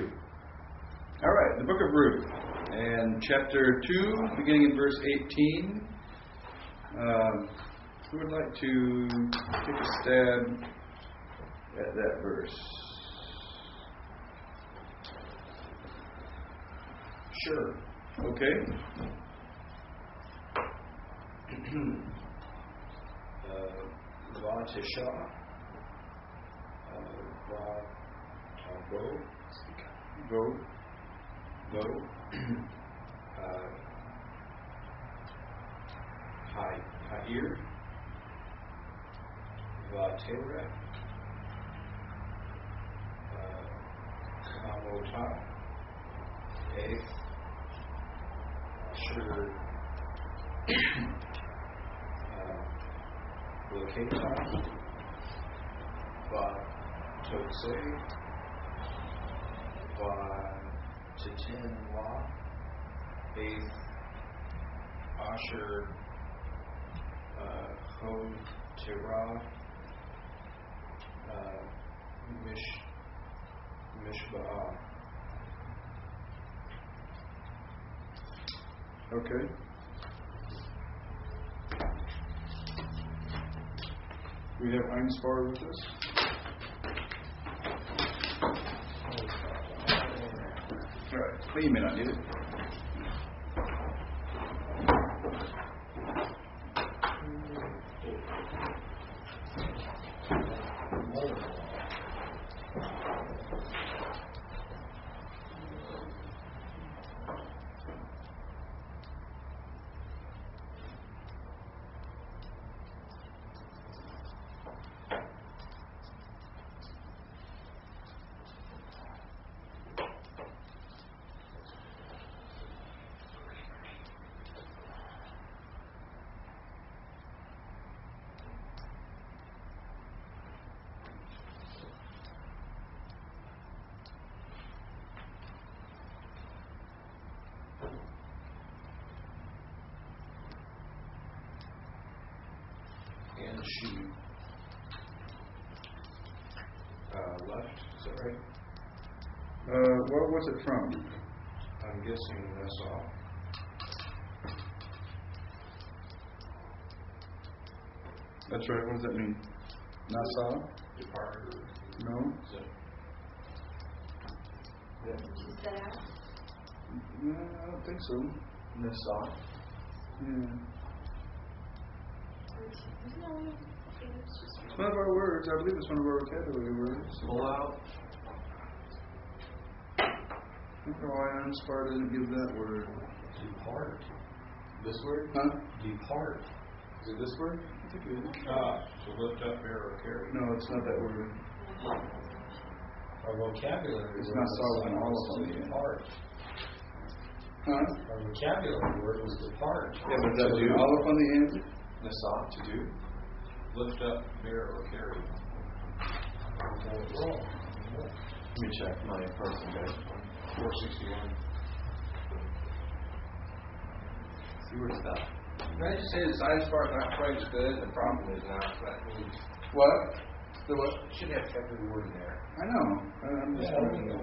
All right, the book of Ruth, and chapter 2, beginning in verse 18. Who would like to take a stab at that verse? Sure. Okay. Vatisha. Go. Ha'ir. Vatera. Kamota. Eth. Asher. Loketa. Vatotse. Vatitin La. Eth. Asher. Hotera. Mishba'ah. Okay. We have Einspar with us. All right, but you may not need it. And she left, is that right? What was it from? I'm guessing that's all. That's right, what does that mean? Nassau? Departed. No? Is that out? No, I don't think so. Nassau. Yeah. Isn't that one of It's one of our words. I believe it's one of our vocabulary words. Pull out. I don't know why Einspar doesn't give that word. Depart. This word? Huh? Depart. Is it this word? I think it is. To lift up, bear, or carry. No, it's not that word. Our vocabulary It's word not saw with an olive was on to the end. depart. Huh? Our vocabulary word was depart. Yeah, but that was an olive on the end? Nasa, to do. Lift up, bear, or carry. Let me check my person, guys. 461. See where it's at. Can I just say the science part not quite as good? The problem is not that means What? The what? it should have every word in there. I know. I'm just wondering. I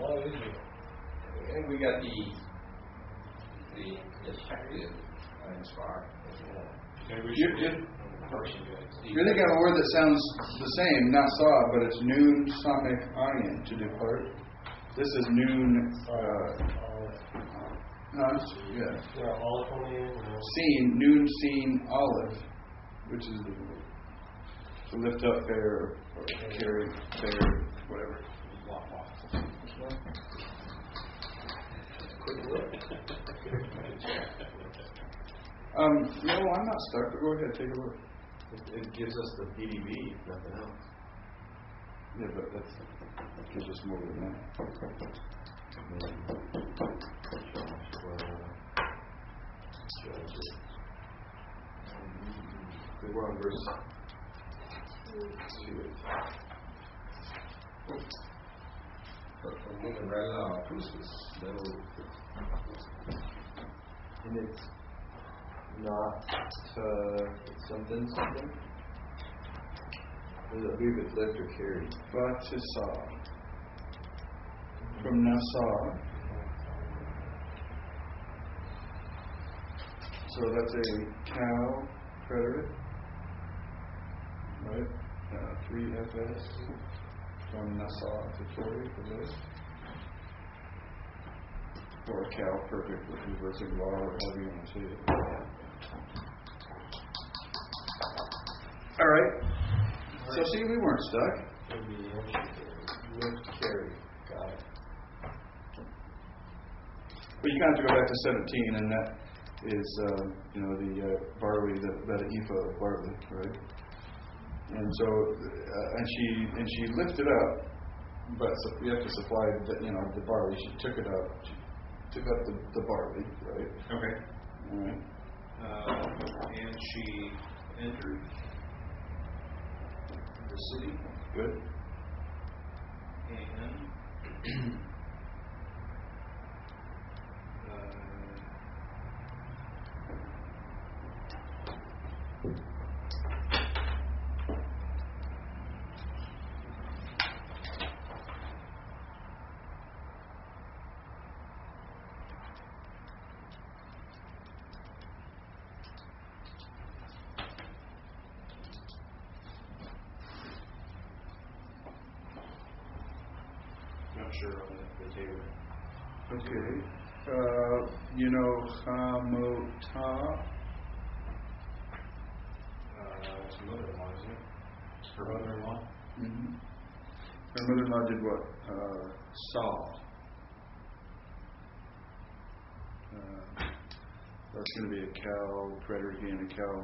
think we got the effective science part. Okay, we You're should person guys. thinking of a word that sounds the same, not saw, but it's noon, samech, ayin, to depart. This is noon, yeah. Olive on the end. Seen, noon, seen, olive, which is the word. To lift up, bear, or carry, bear, whatever. No, I'm not stuck, but go ahead, take a look. It gives us the BDB, if nothing else. Yeah, but that gives us more than that. We're on verse 2. But from moving right along, No. And it's not something. I believe it's lift or carry. Vatisa. from Nassau. So that's a cow preterite, right? 3FS from Nassau to Tory for this. Or a cow perfect with reversing law, or however you want to say it. All right. So see, we weren't stuck. Lift, carry. Got it. But you kind of have to go back to 17, and that is, the barley, about an ephah of barley, right? And so, and she lifted up, but you have to supply the barley. She took it up. She took up the barley, right? Okay. All right. And she entered the city. Good. And not sure on the table. Okay. Hamota. It's mother-in-law, isn't it? Her mother-in-law. Mm-hmm. Her mother-in-law did what? Saw. That's going to be a cow preterite and a cow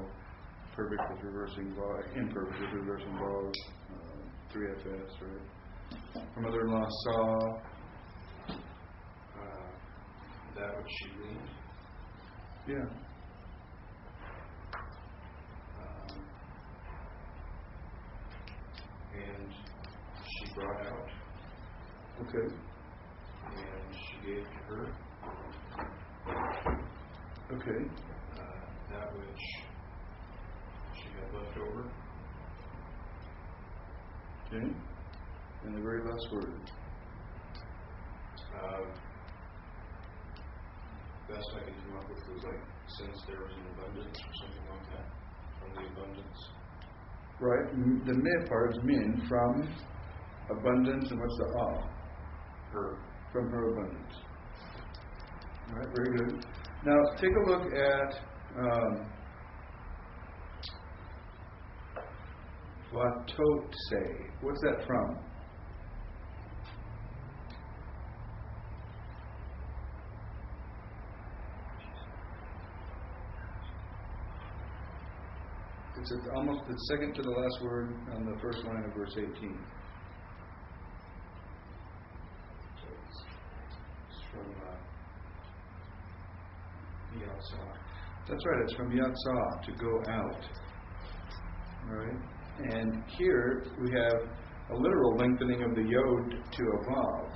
perfect with reversing law, imperfect with reversing laws, 3FS, right? Her mother-in-law saw That which she gleaned. Yeah. And she brought out, Okay. and she gave to her Okay. that which she had left over. Okay. And the very last word. Best I could come up with was like, since there was an abundance or something like that, from the abundance. Right. The mid part is min, from abundance, and what's the ah? Her. From her abundance. All right. Very good. Now take a look at Vatotse. What's that from? It's almost the second to the last word on the first line of verse 18. So it's from the outside. That's right, it's from Yatsah, to go out. All right? And here we have a literal lengthening of the yod to a vav.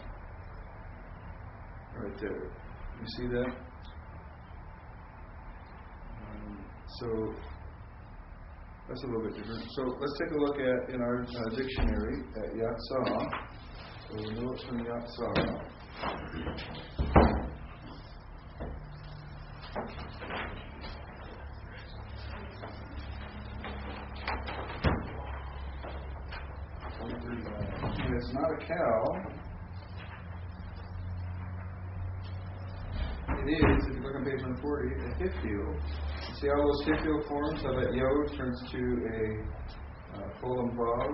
Right there. You see that? So that's a little bit different. So let's take a look at, in our dictionary, at Yatsah. So we know it's from Yatsah. And it's not a cow. It is, if you look on page 140, a hifil. See all those hifil forms, how that yod turns to a full and vav?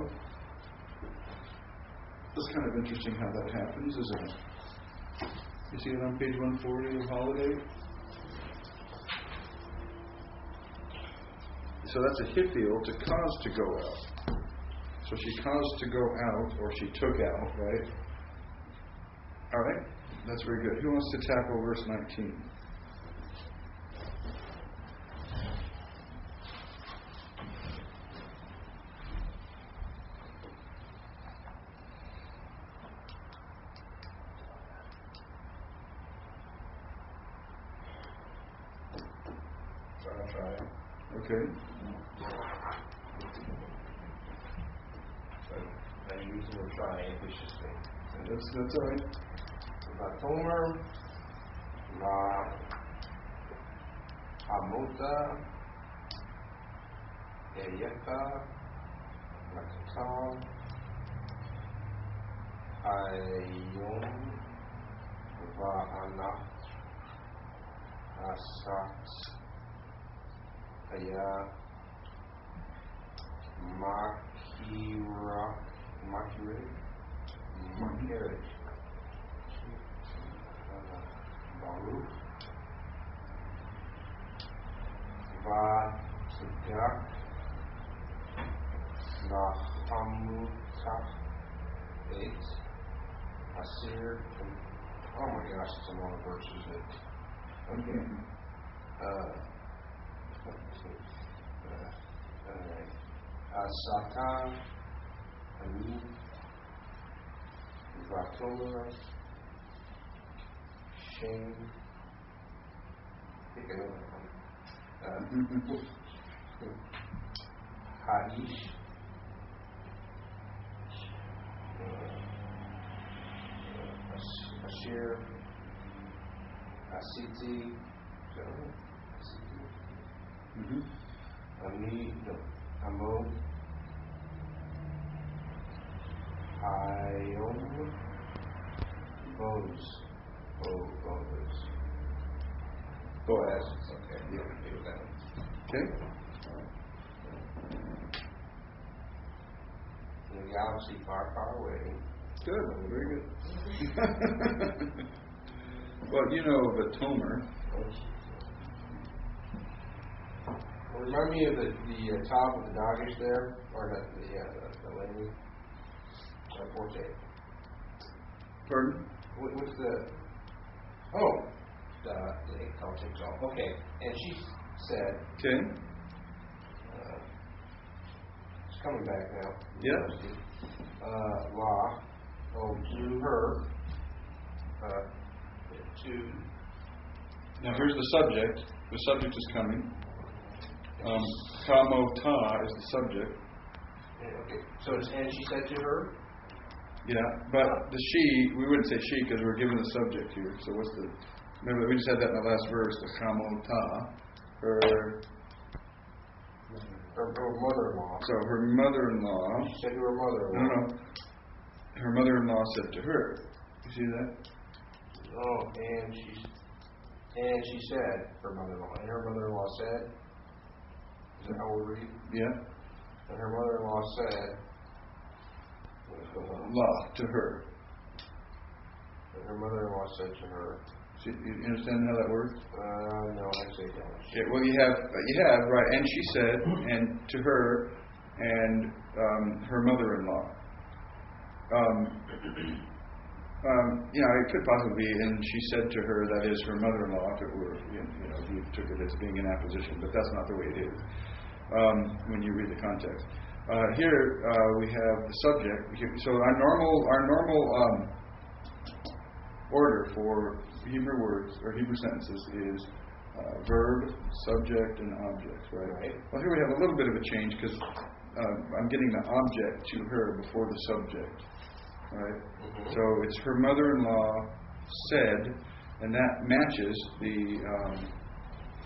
It's kind of interesting how that happens, isn't it? You see it on page 140 of Holiday? So that's a hifil, to cause to go out. So she caused to go out, or she took out, right? All right? That's very good. Who wants to tackle verse 19? I'll try it. Okay. But I usually will try it viciously. That's all right. Vatomer, Va Amota, Eyeka, Vakatal, Ayom, Va'anach, Asat, Aya, Makirik, Baruch, Vatigak, Nahamutach, 8, Asir, oh my gosh, it's a lot of verses. Okay. Satan, Ani, Vatola, Shane, pick another one. Hadish, Ashir, Asiti, Ami, no, Amo, Ayom, Boaz. Boaz. Okay. Yeah. Okay. In the galaxy far, far away. Good. Very good. Well, you know of a Tomer. Remind me of the top of the doggish there, or the lady. Forte. Pardon? What's the egg call takes off. Okay, and she said. Okay. It's coming back now. Yeah. Law. To her. To. Now here's the subject. The subject is coming. Kamo ta is the subject. Okay. So and she said to her. Yeah, but the she, we wouldn't say she because we're given the subject here. So what's the? Remember we just had that in the last verse. The kamo ta, her mother-in-law. So her mother-in-law. She said to her mother-in-law. No. Her mother-in-law said to her. You see that? Oh, and she said her mother-in-law. And her mother-in-law said. Is that how we read? Yeah. And her mother-in-law said. Law to her. And her mother-in-law said to her. You understand how that works? No, I say don't. Okay, well, you have right. And she said, and to her, and her mother-in-law. It could possibly be, and she said to her, that is her mother-in-law. If it were, if you took it as being an apposition, but that's not the way it is when you read the context. Here we have the subject. So our normal order for Hebrew words or Hebrew sentences is verb, subject, and object, right? Well, here we have a little bit of a change because I'm getting the object to her before the subject, right? Mm-hmm. So it's her mother-in-law said, and that matches the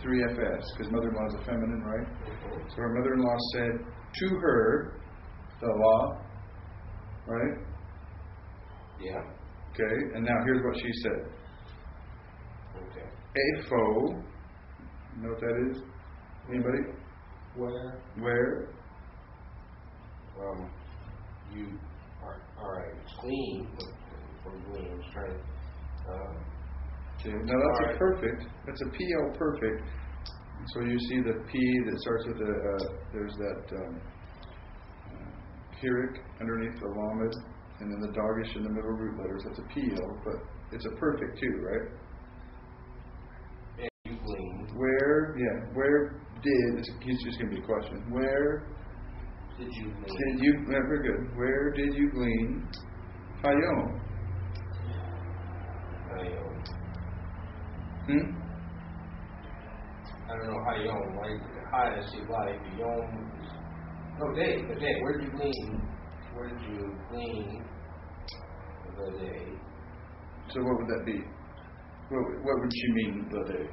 3FS because mother-in-law is a feminine, right? Mm-hmm. So her mother-in-law said to her the law, right? Yeah. Okay, and now here's what she said. Okay. Apho, you know what that is? Anybody? Where? You are alright. It's clean from glean. I'm trying to. Okay, now that's a perfect. That's a PL perfect. So you see the P that starts with there's that Kirik underneath the Lamed, and then the Dagish in the middle root letters. That's a PL, but it's a perfect too, right? And you glean. Where did, it's just going to be a question. Where did you glean? Very good. Where did you glean Hayom? I don't know Hayom. Like Hay, I see life. Yom. No, day. The day. Where did you glean? The day? So what would that be? What would she mean, Lade?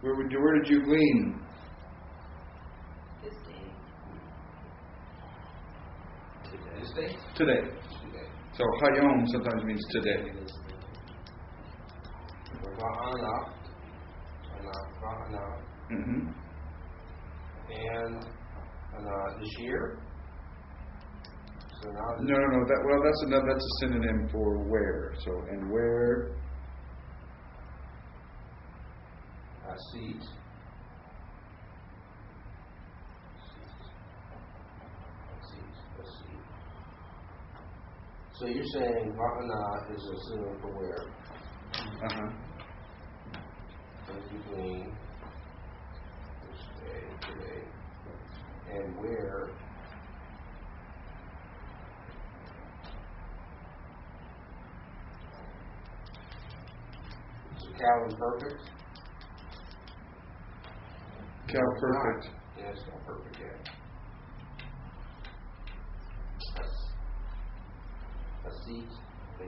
Where did you glean? This day. This day? Today. Today. So hayom sometimes means today. Va'ana. Mm-hmm. And this year? So now No. That's a synonym for where. So and where? A seat. So you're saying Va'ana is a synonym for where? Uh-huh. Between today, and where is Calvin perfect? Cal perfect. Yeah, it's not perfect yet. A seat. I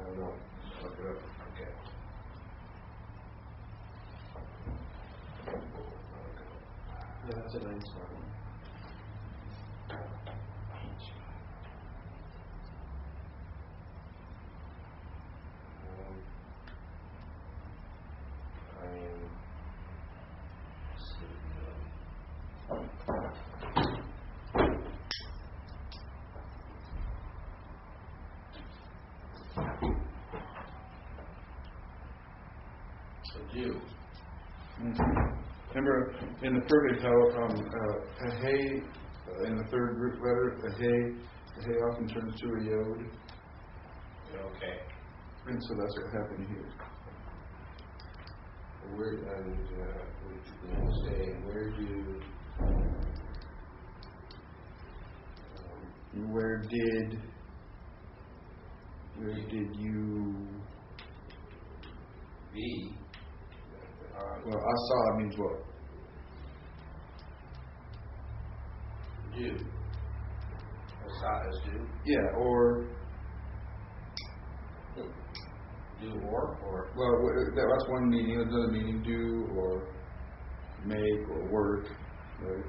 don't know. Look it up. Okay. Yeah, that's a nice one. I am a Jew. Mm-hmm. Remember in the perfect how a hey in the third group letter, a hey often turns to a yod. Okay. And so that's what happened here. Where Where did you be? well, asa means what? Do. Asa is do. Yeah, or Do or well, that's one meaning. Another meaning, do or make or work, right?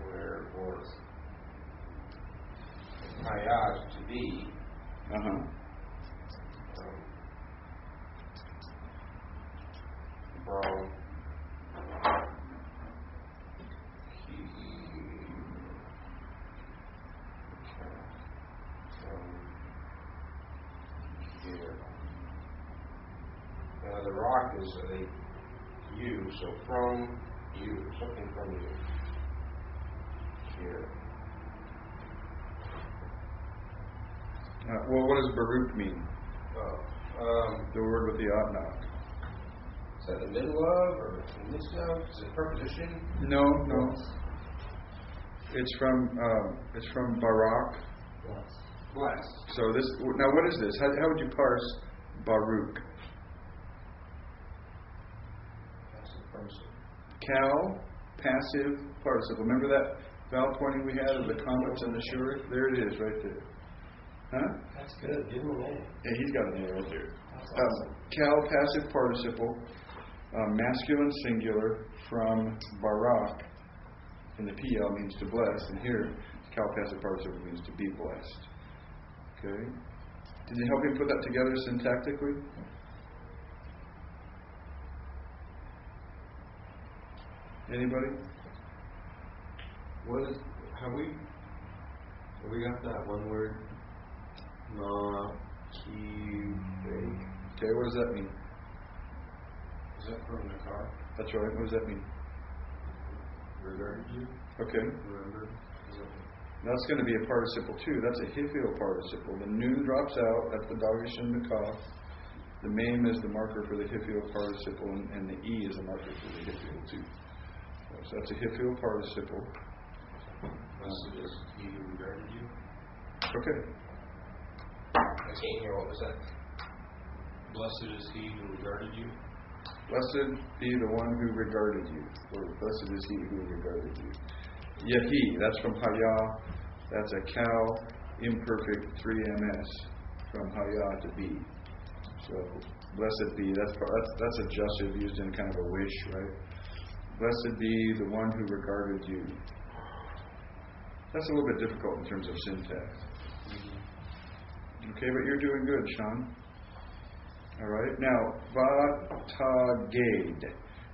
where or hayat to be. From here. Now the rock is a you, so from you, something from you. Here. Well, what does Baruch mean? The word with the atnak. Is that the middle of or in the midst of? Is it a preposition? No. It's from Barak. Bless. So this now, what is this? How would you parse Baruch? Cal, passive participle. Remember that vowel pointing we had of the comets and the shuri? There it is, right there. Huh? That's good. Give him an A. Yeah, he's got an A right there. Cal, passive participle, masculine singular from Barak, and the PL means to bless, and here Cal, passive participle means to be blessed. Okay? Did it help you put that together syntactically? Anybody? What is? Have we got that one word? Ma, ki, bake. Okay, what does that mean? Is that from the car? That's right. What does that mean? Regarded you? Okay. Remember? That's going to be a participle too. That's a hifil participle. The nun drops out. That's the dagish and the kaf. The mem is the marker for the hifil participle, and the e is the marker for the hifil too. So that's a hifil participle. Blessed is he who regarded you. Okay. I can't hear. What was that? Blessed is he who regarded you. Blessed be the one who regarded you. Or blessed is he who regarded you. Yehi, that's from Hayah. That's a cow. imperfect 3ms from Haya to be. So, blessed be, that's adjusted, used in kind of a wish, right? Blessed be the one who regarded you. That's a little bit difficult in terms of syntax. Okay, but you're doing good, Sean. All right. Now, Vatagade.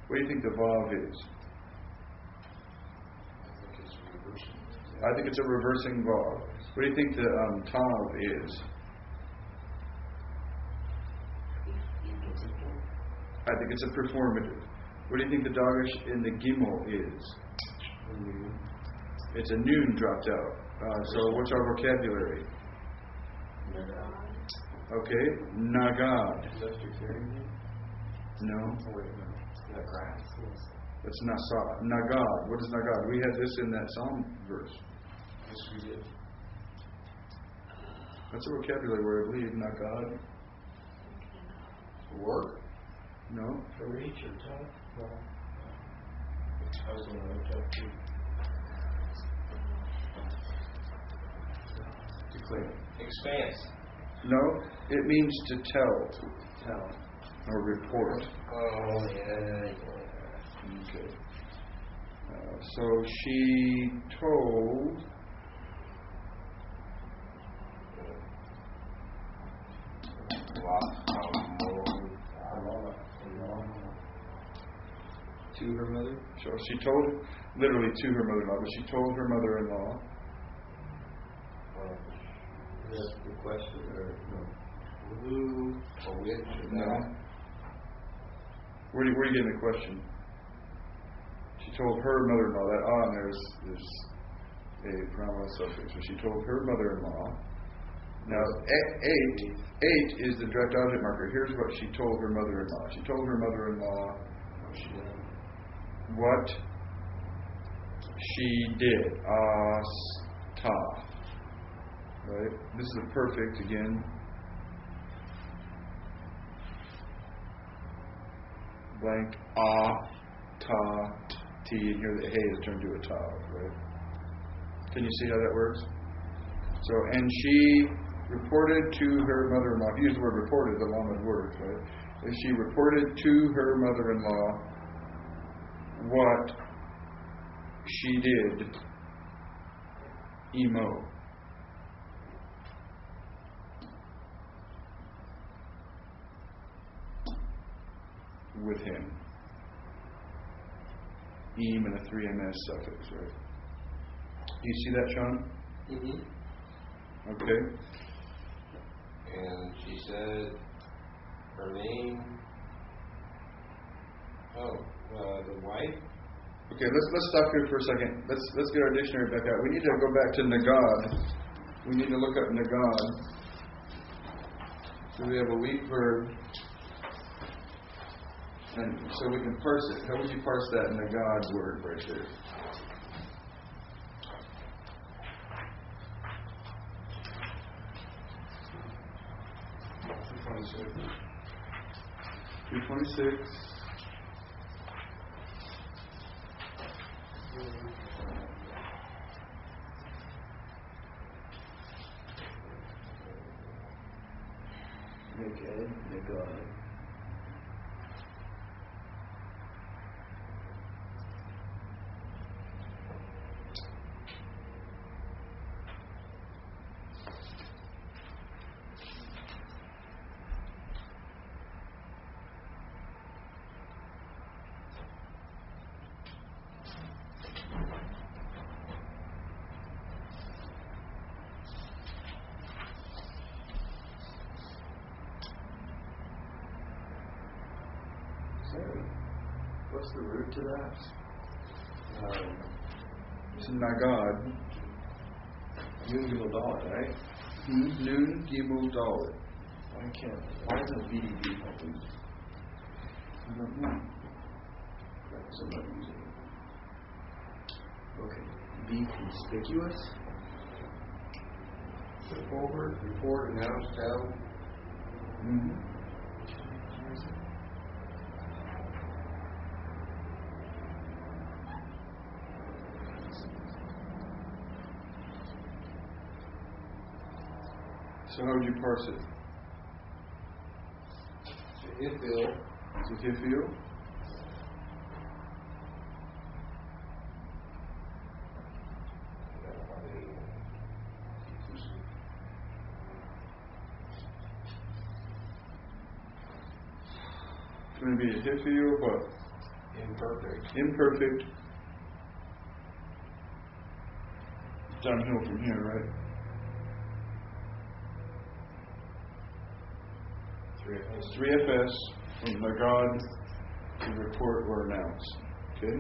What do you think the Vav is? I think it's a reversing Vav. What do you think the Tav is? I think it's a performative. What do you think the Dagesh in the Gimel is? It's a noon dropped out. So what's our vocabulary? Okay, Nagad. Is that your carrying? No, Oh, wait, no. Nagad. that's Nasa. Nagad. What is Nagad? We had this in that Psalm verse. Yes, we did. That's a vocabulary word, I believe. Nagad. Work. No. To reach or touch. No. I was the one who took too. Declare. Expanse. No, it means to tell Tell. or report. Oh, yeah. Okay. So she told. To her mother? So she told, literally to her mother-in-law, but she told her mother-in-law. That's the question, or no? Who or which or No. that? Where are you getting the question? She told her mother-in-law. That and there's a pronoun suffix. So she told her mother-in-law. Now, eight is the direct object marker. Here's what she told her mother-in-law. She told her mother-in-law what she did. Asta. Right? This is a perfect again. Blank. Ta. T. And here the hey is turned to a tav. Right? Can you see how that works? So, and she reported to her mother-in-law. If you use the word reported, the lamed word, right? And she reported to her mother-in-law what she did. Emo. With him. Em and a 3ms suffix, right? Do you see that, Sean? Mm-hmm. Okay. And she said her name. The wife. Okay, let's stop here for a second. Let's get our dictionary back out. We need to go back to Nagad. We need to look up Nagad. So we have a weak verb. And so we can parse it. How would you parse that Nagad word right there? $226. Okay, they got it. What's the root to that? It's Nagad. Noon Gimel Dalet, right? Noon Gimel Dalet. Why isn't BDB helping? I don't know. So I'm not using it. Okay. Be conspicuous? Step forward, report, announce, tell. Mm-hmm. So how would you parse it? Ifil. Is it Hifil? It's going to be a Hifil, but Imperfect. imperfect. Downhill from here, right? 3FS. 3FS, from the God to report or announce. Okay?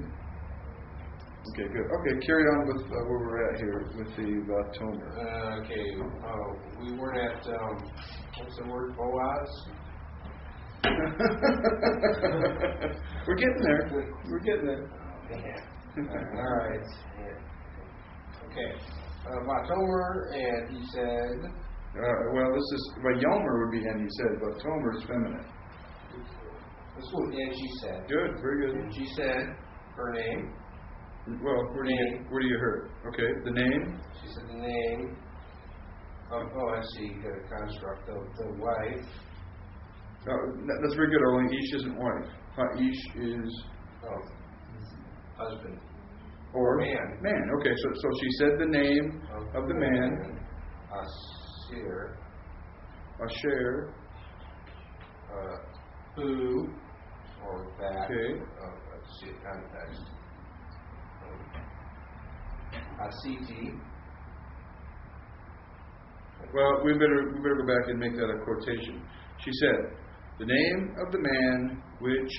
Okay, good. Okay, carry on with where we're at here with the Vatomer. Okay, we weren't at, what's the word, Boaz? We're getting there. We're getting there. All right. Okay. Vatomer, and he said... Well, this is, Yomer would be, and he said, but Tomer is feminine. This was, and she said. Good, very good. And she said her name. Well, where do you hear it? Okay, the name. She said the name. I see. You got a construct of the wife. That's very good. Only Ish isn't wife. Ish is Husband. or man. Man. Okay, so she said the name of the man. Asher. Who or that. Okay. Let's see context. Asiti. Well, we better go back and make that a quotation. She said, "The name of the man which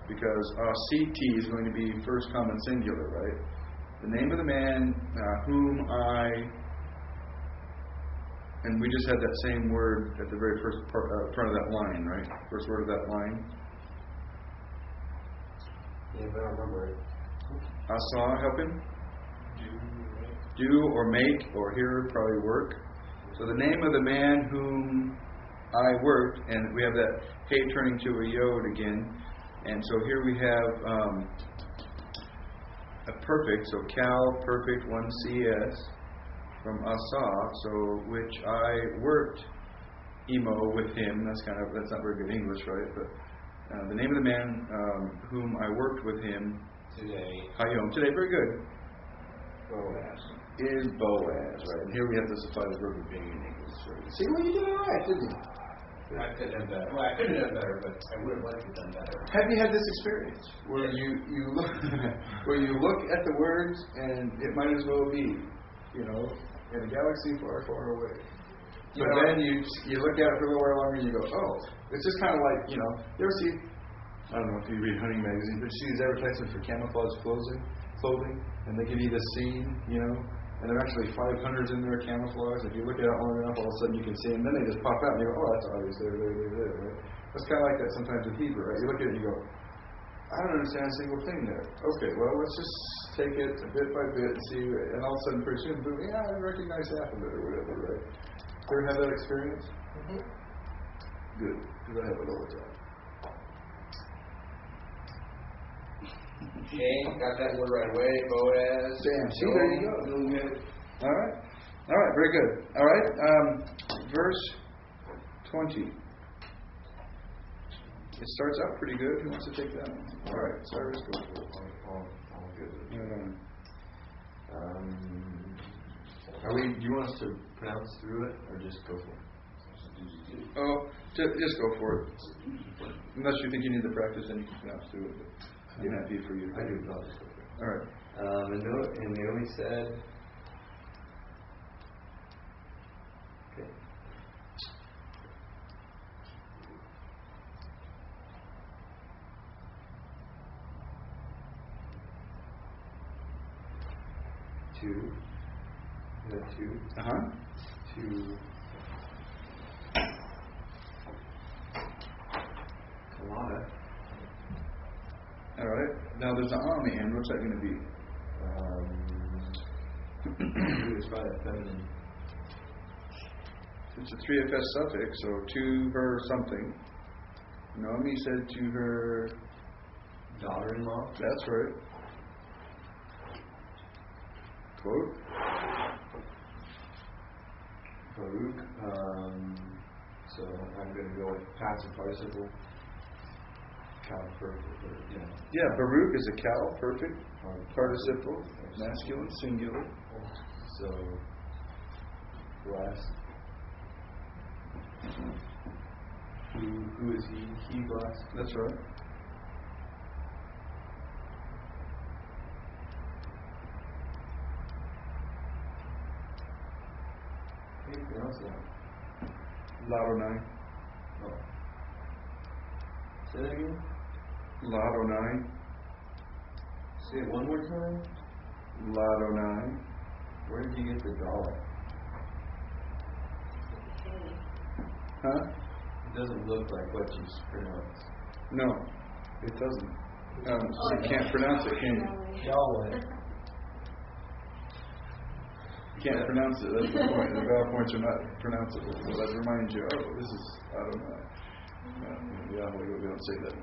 because Asiti is going to be first common singular, right? The name of the man whom and we just had that same word at the very first front of that line, right? First word of that line. Yeah, but I don't remember it. Asa, help him. Do or make or hear, probably work. So the name of the man whom I worked, and we have that hey turning to a yod again. And so here we have a perfect, so Cal perfect 1 CS from Asa, so which I worked emo with him. That's not very good English, right? But the name of the man whom I worked with him Today. Hayom. Today, very good. Boaz. Is Boaz, right? And here we have to supply the verb of being in English. Right? See, well, you did all right, didn't you? I could have done better. Well, I could have done better, but I would have liked to have done better. Have you had this experience where you look where you look at the words and it might as well be, in a galaxy far, far away. But then you look at it for a little while longer and you go, oh, it's just kind of like, you ever see, I don't know if you read hunting magazines, but you see these advertisements for camouflage clothing, and they give you this scene, and there are actually 500s in there camouflage. If you look at it long enough, all of a sudden you can see them. Then they just pop out and you go, oh, that's obvious, there, right? That's kind of like that sometimes with Hebrew, right? You look at it and you go, I don't understand a single thing there. Okay, well, let's just take it bit by bit and see, and all of a sudden, pretty soon, boom, yeah, I recognize half of it or whatever, right? Ever have that experience? Mm-hmm. Good, because I have it all the time. Okay, got that word right away. Boaz. Bam. See, there you go. Doing good. All right, very good. All right, verse 20. It starts out pretty good. Who wants to take that one? All right, Cyrus, go for it. All good. Do you want us to pronounce through it or just go for it? Oh, just go for it. Unless you think you need the practice, then you can pronounce through it. But I'm happy for you. I do, but I'll just go for it. All right. And Naomi said, okay. Two. Uh-huh. Two. Kalana. All right. Now there's an on the end. What's that going to be? It's probably a feminine. It's a 3FS suffix, so to her something. Naomi said to her Daughter-in-law. That's right. Quote. Baruch. So I'm going to go with passive participle. Cal perfect. Or, Yeah, Baruch is a cal, perfect, participle, masculine, singular. So, blessed. Who is he? He blessed. That's right. How do you pronounce that? Ladonai. Oh. Say that again? Ladonai. Say it one more time. Ladonai. Where did you get the dollar? Huh? It doesn't look like what you pronounced. No, it doesn't. You can't pronounce it, can you? Yahweh. You can't pronounce it. That's the point. The vowel points are not pronounceable. So that reminds you, this is, I don't know. Yahweh, we don't say that.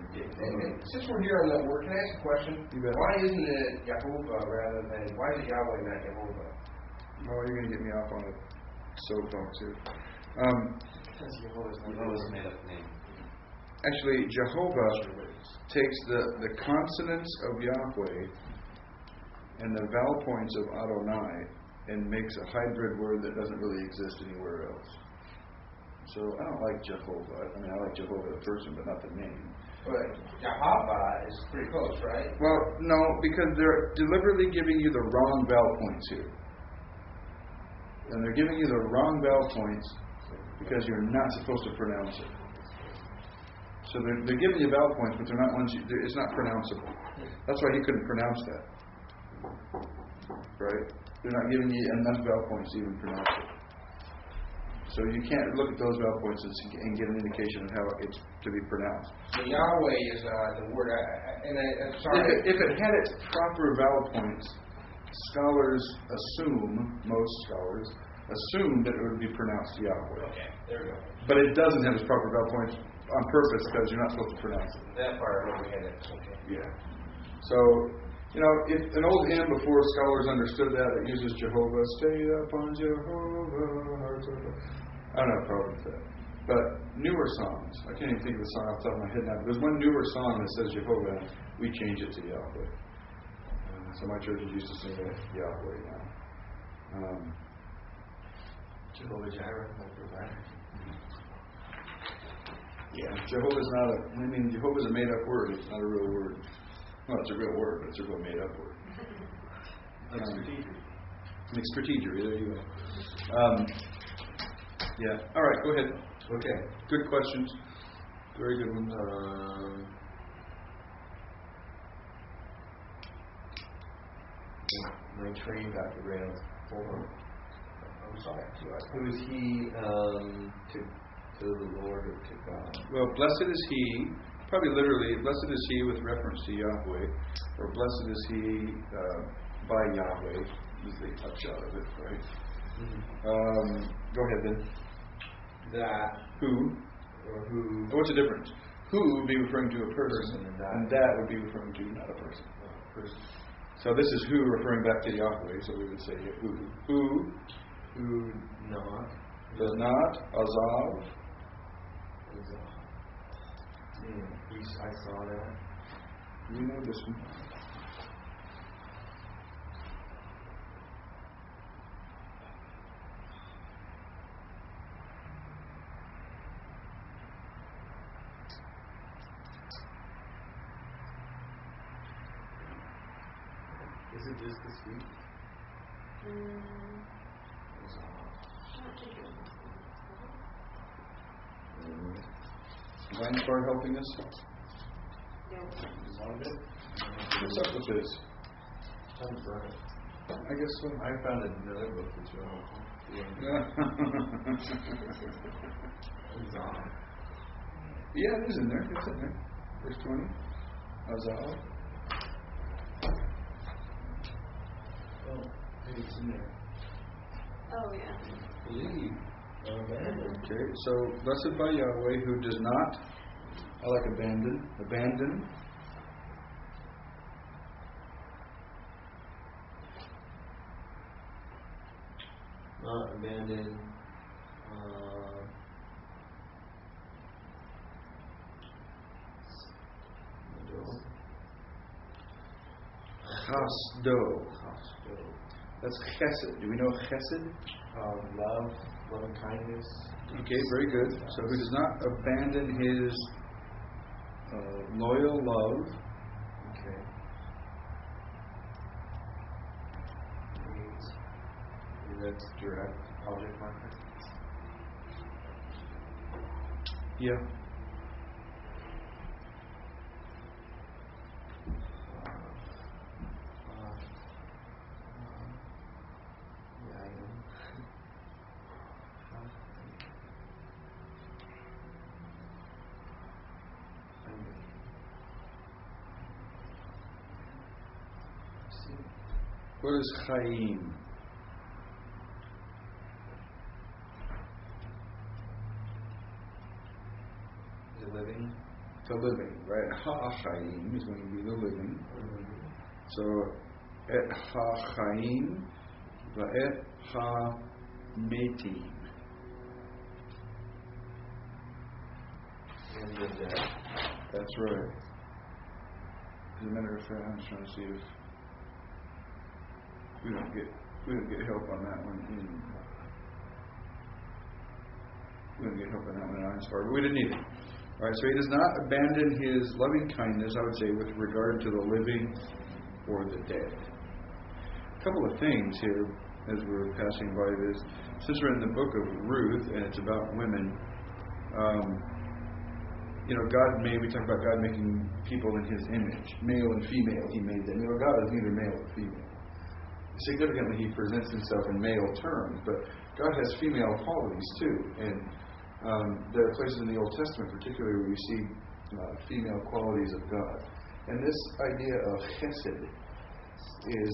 Since we're here on that word, can I ask a question? You bet. Why isn't it Jehovah rather than, why is it Yahweh not Jehovah? Oh, you're going to get me off on a soapbox here. Because Jehovah's made up name. Actually, Jehovah takes the consonants of Yahweh and the vowel points of Adonai and makes a hybrid word that doesn't really exist anywhere else. So I don't like Jehovah. I mean, I like Jehovah the person, but not the name. But Jehovah is pretty close, right? Well, no, because they're deliberately giving you the wrong vowel points here. And they're giving you the wrong vowel points because you're not supposed to pronounce it. So they're giving you vowel points, but they're not ones. It's not pronounceable. That's why he couldn't pronounce that. Right? They're not giving you enough vowel points to even pronounce it. So you can't look at those vowel points and get an indication of how it's to be pronounced. So Yahweh is the word. I'm sorry. If it had its proper vowel points, most scholars assume that it would be pronounced Yahweh. Okay, there we go. But it doesn't have its proper vowel points on purpose because you're not supposed to pronounce it. That part, we had it. Okay. Yeah. So, if an old hymn before scholars understood that, it uses Jehovah, stay upon Jehovah, hearts of I don't have a problem with that. But newer songs, I can't even think of the song off the top of my head now, but there's one newer song that says Jehovah, we change it to Yahweh. So my churches used to sing it Yahweh now. Jehovah Jireh, my provider. Yeah, Jehovah's a made-up word. It's not a real word. Well, it's a real word, but it's a real made-up word. Expertigery, there you go. Yeah, all right, go ahead. Okay. Good questions. Very good ones. My train got derailed. Hold on. I'm sorry. Who is he to the Lord or to God? Well, blessed is he, probably literally, blessed is he with reference to Yahweh, or blessed is he by Yahweh, is the upshot of it, right? Mm-hmm. Go ahead then. That. Who? Or who. What's the difference? Who would be referring to a person, and that would be referring to not a person. Person. So this is who referring back to Yahweh, so we would say who. Who not. Does not, Azav. I saw that. You know this one. Is it just this week? Reinspire helping us? No. What's up with this? Sounds right. I guess so. I found another book that's wrong. Yeah, it is in there. It's in there. Verse 20. Azal. Oh, maybe it's in there. Oh, yeah. Believe. Okay, so blessed by Yahweh who does not, I like abandon. Not abandon Chasdo. Chasdo. That's chesed. Do we know chesed? Love, loving kindness. Okay, very good. So who does not abandon his loyal love. Okay. That's direct object marker. Yeah. Yeah, I know. What is Chaim? The living. The living, right? Ha-chaim is going to be the living. So, et ha-chaim va'et ha-metim. And the death. That's right. As a matter of fact, I'm just trying to see if we don't get help on that one we don't get help on that one in Einstein, but we didn't need it. All right, so he does not abandon his loving kindness, I would say, with regard to the living or the dead. A couple of things here as we're passing by this. Since we're in the book of Ruth and it's about women, we talk about God making people in His image, male and female. He made them. God is neither male or female. Significantly, He presents Himself in male terms, but God has female qualities too. And there are places in the Old Testament, particularly, where we see female qualities of God. And this idea of chesed is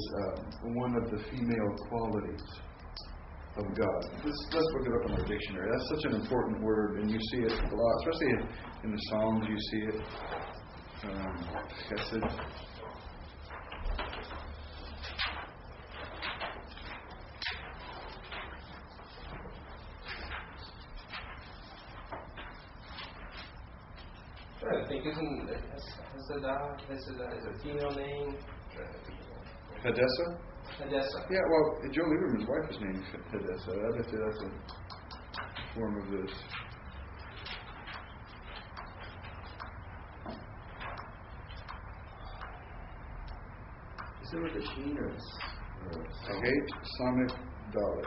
one of the female qualities of God. Let's look it up in our dictionary. That's such an important word, and you see it a lot, especially in the Psalms. You see it. Chesed. I think isn't Heseda is a female name? Hadessa? Hadessa. Yeah, well, Joe Lieberman's wife is named Hadessa. I bet you that's a form of this. Is it with a sheen or Hate Sonic Dollar.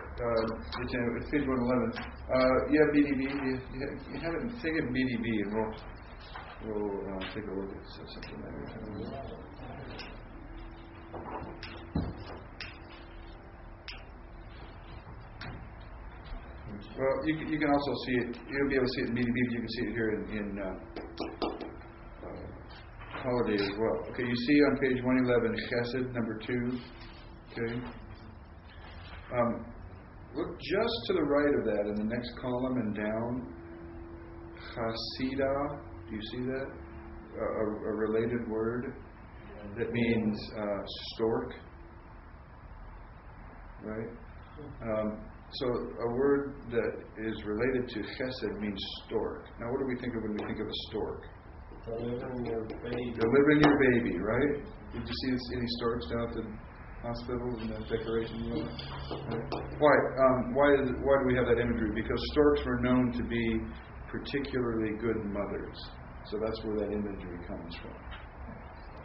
It's page 111. BDB. You have it. Take it in BDB, and we'll take a look at something there. Well, you can also see it. You'll be able to see it in BDB, but you can see it here in Holiday as well. Okay, you see on page 111, Chesed, number 2. Okay. Look just to the right of that in the next column and down. Chasida. Do you see that? A related word that means stork. Right? So a word that is related to chesed means stork. Now what do we think of when we think of a stork? delivering your baby? Delivering your baby, right? Did you see any storks down at the hospital in that decoration room? Why do we have that imagery? Because storks were known to be particularly good mothers. So that's where that imagery comes from.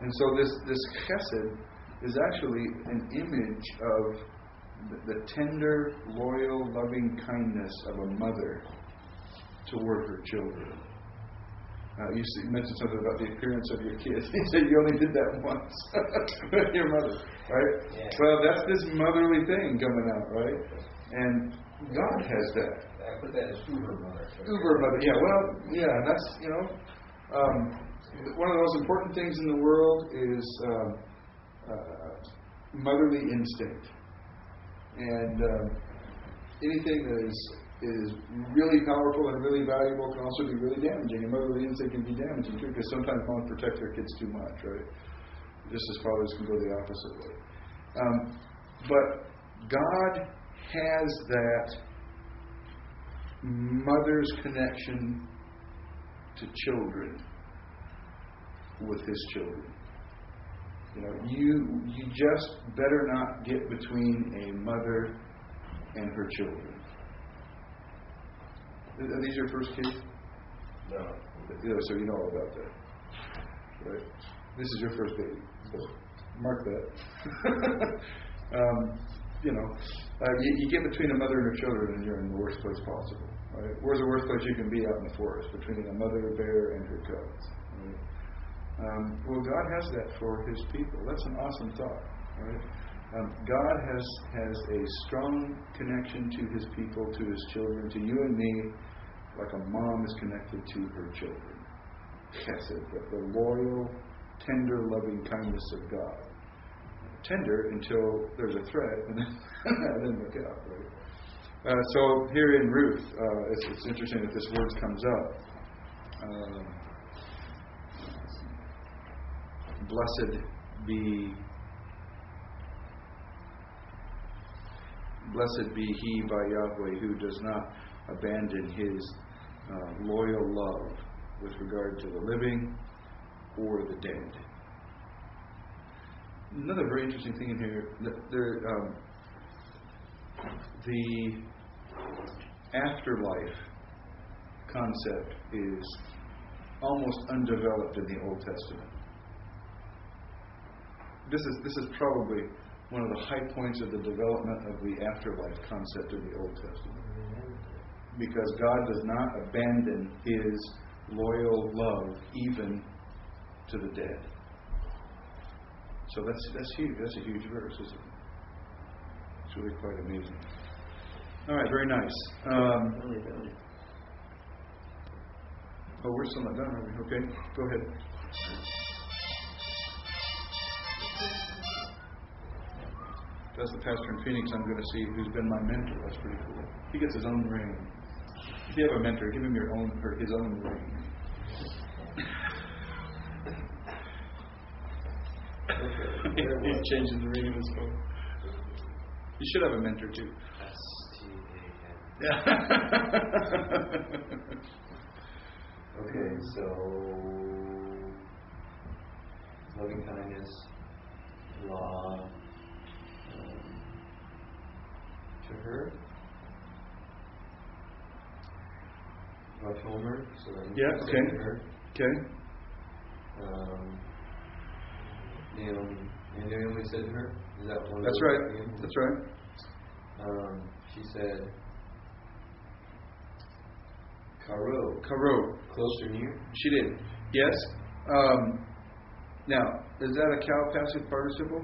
And so this chesed is actually an image of the tender, loyal, loving kindness of a mother toward her children. You mentioned something about the appearance of your kids. You said you only did that once with your mother, right? Yeah. Well, that's this motherly thing coming out, right? And God has that. I put that as uber mother. Uber mother. Yeah, well, yeah, that's, one of the most important things in the world is motherly instinct. And anything that is really powerful and really valuable can also be really damaging. And motherly instinct can be damaging too, because sometimes moms protect their kids too much, right? Just as fathers can go the opposite way. But God has that mother's connection to children with His children. You just better not get between a mother and her children. Are these your first kids? No. So you know all about that, right? This is your first baby, so mark that. You get between a mother and her children, and you're in the worst place possible. Right? Where's the worst place you can be? Out in the forest, between a mother bear and her cubs. Right? Well, God has that for His people. That's an awesome thought. Right? God has a strong connection to His people, to His children, to you and me, like a mom is connected to her children. That's it. The loyal, tender, loving kindness of God. Tender until there's a threat, and then look out. Right? So here in Ruth, it's interesting that this word comes up. Blessed be he by Yahweh who does not abandon his loyal love with regard to the living or the dead. Another very interesting thing in here, the afterlife concept is almost undeveloped in the Old Testament. This is probably one of the high points of the development of the afterlife concept in the Old Testament. Because God does not abandon His loyal love even to the dead. So that's huge. That's a huge verse, isn't it? It's really quite amazing. All right, very nice. We're still not done, are we? Okay, go ahead. As the pastor in Phoenix, I'm going to see who's been my mentor. That's pretty cool. He gets his own ring. If you have a mentor, give him his own ring. He's changing the ring in his phone. You should have a mentor too. STAN. Yeah. Okay, so loving kindness, law, to her. About Homer, so that Yeah, okay. to her. Okay. Naomi said to her, is that one? That's right. That's right. She said, Karo. Close or near? She did. Yes. Now, is that a cow passive participle?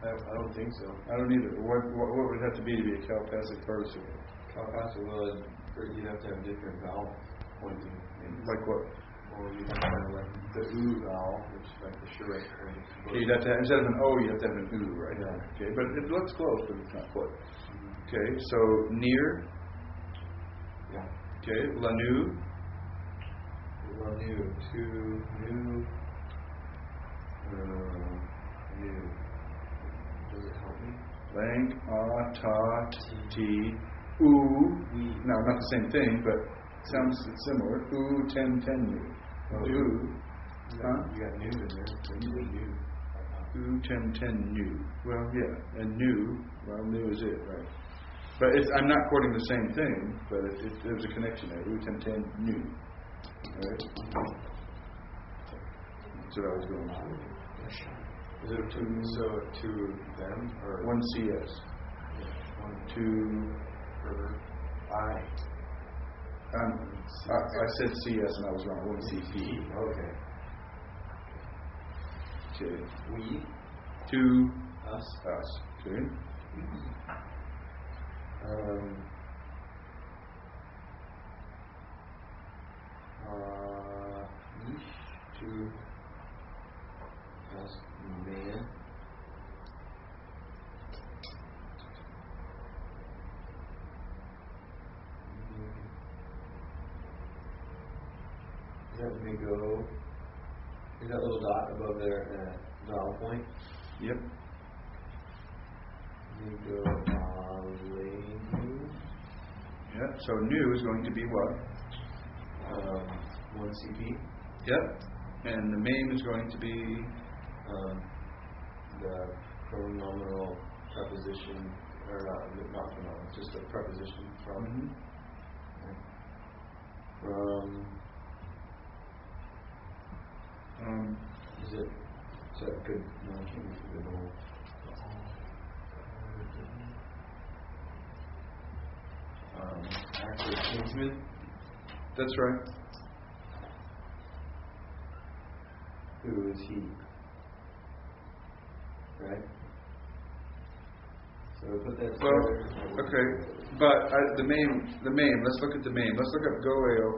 I don't think so. I don't either. What would it have to be a cow passive participle? Cow passive would, you'd have to have different vowel pointing. Like what? Or you'd have to have like the oo vowel, which is like the sure. Okay, you'd have to have, instead of an O, you have to have an oo, right? Yeah. Okay, but it looks close, but it's not quite. Okay, so near. Yeah. Okay, lanu. Lanu, to, new, new. Does it help me? Lang, ta, ti, oo. Now, not the same thing, but sounds similar. Oo, ten, nu. Oo. Huh? You got new in there. So you did new. Oo, ten, nu. Well, yeah, and new. Well, new is it, right? But I'm not quoting the same thing, but there's a connection there. Oo, ten, nu. Right? That's what I was going for. Is it to them or One CS. To her? I said CS and I was wrong. One CP. Okay. Okay. We? To Us? us. Okay. To us, man. Is that when we go? Is that little dot above there vowel point? Yep. We go Yeah. So new is going to be what? 1 CP. Yep. And the main is going to be the pronominal preposition, or not pronominal, just a preposition from. Mm-hmm. From. Is that good? No, I can't read the whole. Active kinsman. That's right. Who is he? Right? So we put that together. Well, okay, but the main, let's look at the main. Let's look at Goel.